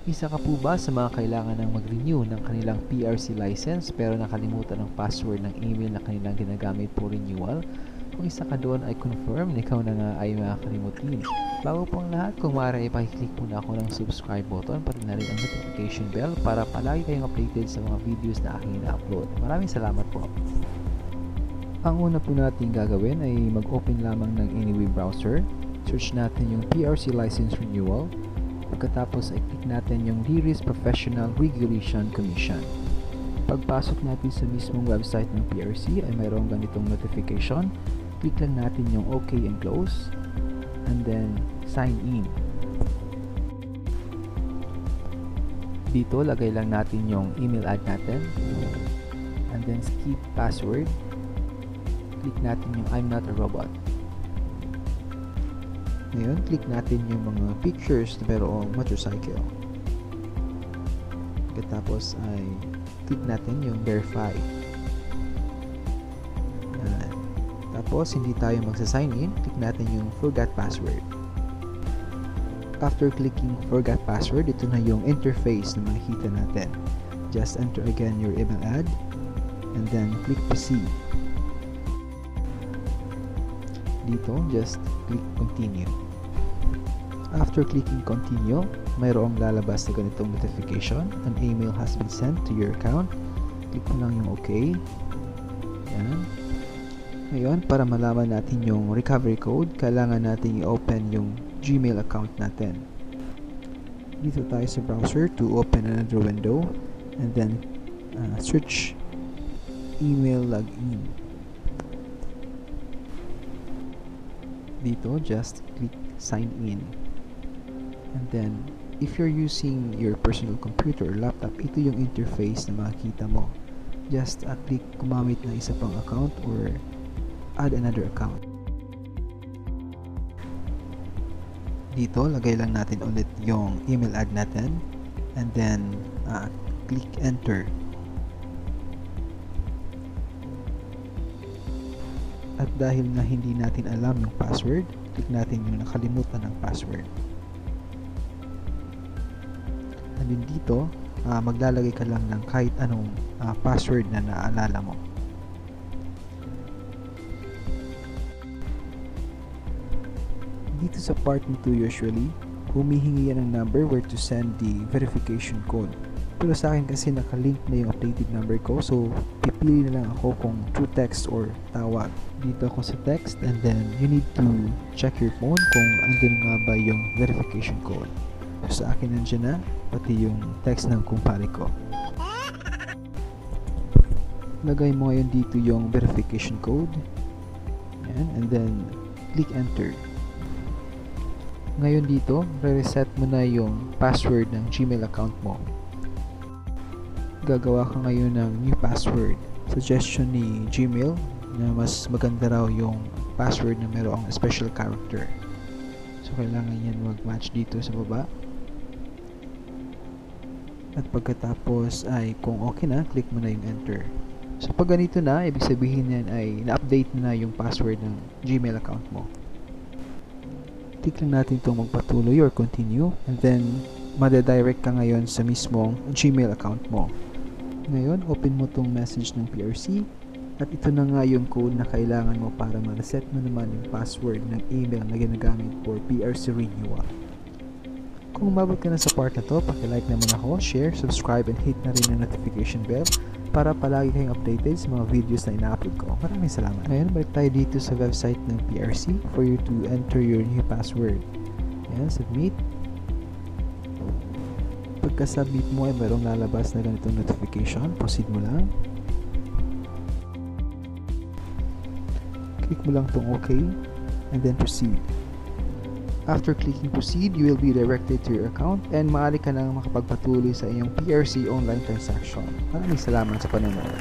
Isa ka po ba sa mga kailangan ng mag-renew ng kanilang PRC license pero nakalimutan ng password ng email na kanilang ginagamit for renewal? Kung isa ka doon ay confirm na ikaw na nga ay makakalimutin. Bago pong lahat, kung maaari ipakiclick muna ako ng subscribe button pati na rin ang notification bell para palagi kayong updated sa mga videos na aking ina-upload. Maraming salamat po. Ang una po natin gagawin ay mag-open lamang ng Anyway browser. Search natin yung PRC license renewal. Pagkatapos ay click natin yung Liris Professional Regulation Commission. Pagpasok natin sa mismong website ng PRC ay mayroong ganitong notification. Click lang natin yung OK and close and then sign in. Dito lagay lang natin yung email ad natin and then skip password. Click natin yung I'm not a robot. Ngayon, click natin yung mga pictures na mayroong motorcycle. Pagkatapos ay click natin yung verify. Yan. Tapos, hindi tayo magsa-sign in, click natin yung forgot password. After clicking forgot password, ito na yung interface na makikita natin. Just enter again your email ad and then click proceed. Dito, just click continue. After clicking continue, mayroong lalabas na ganitong notification. An email has been sent to your account. Click mo lang yung OK. Yan. Ngayon, para malaman natin yung recovery code, kailangan natin i-open yung Gmail account natin. Dito tayo sa browser to open another window and then search email login. Dito, just click sign in. And then, if you're using your personal computer or laptop, ito yung interface na makikita mo. Just click gumamit ng isa pang account or add another account. Dito, lagay lang natin ulit yung email ad natin and then click enter. At dahil na hindi natin alam yung password, click natin yung nakalimutan ng password. And then dito, maglalagay ka lang ng kahit anong password na naalala mo. Dito sa part nito usually, humihingi yan ng number where to send the verification code. Pero sa akin kasi nakalink na yung updated number ko, so pipili na lang ako kung through text or tawag. Dito ako sa text and then you need to check your phone kung andun nga ba yung verification code. So sa akin nandiyan na, pati yung text ng kumpare ko. Lagay mo ngayon dito yung verification code. Yan, and then click enter. Ngayon dito, re-reset mo na yung password ng Gmail account mo. Gagawa ka ngayon ng new password. Suggestion ni Gmail na mas maganda raw yung password na mayroong special character. So kailangan yan mag-match dito sa baba. At pagkatapos ay kung okay na, click mo na yung enter. So pag ganito na, ibig sabihin yan ay na-update na yung password ng Gmail account mo. Click lang natin itong magpatuloy or continue and then madadirect ka ngayon sa mismong Gmail account mo. Ngayon, open mo itong message ng PRC at ito na nga yung code na kailangan mo para ma-reset mo naman yung password ng email na ginagamit for PRC renewal. Kung umabot ka na sa part na to, paki-like naman ako, share, subscribe, and hit na rin ang notification bell para palagi kayong updated sa mga videos na ina-upload ko. Maraming salamat. Ngayon, balik tayo dito sa website ng PRC for you to enter your new password. Ayan, submit. Pagka-submit mo ay mayroong lalabas na ganitong notification. Proceed mo lang. Click mo lang itong OK and then proceed. After clicking proceed, you will be directed to your account and maaari ka nang makapagpatuloy sa iyong PRC online transaction. Maraming salamat sa panonood.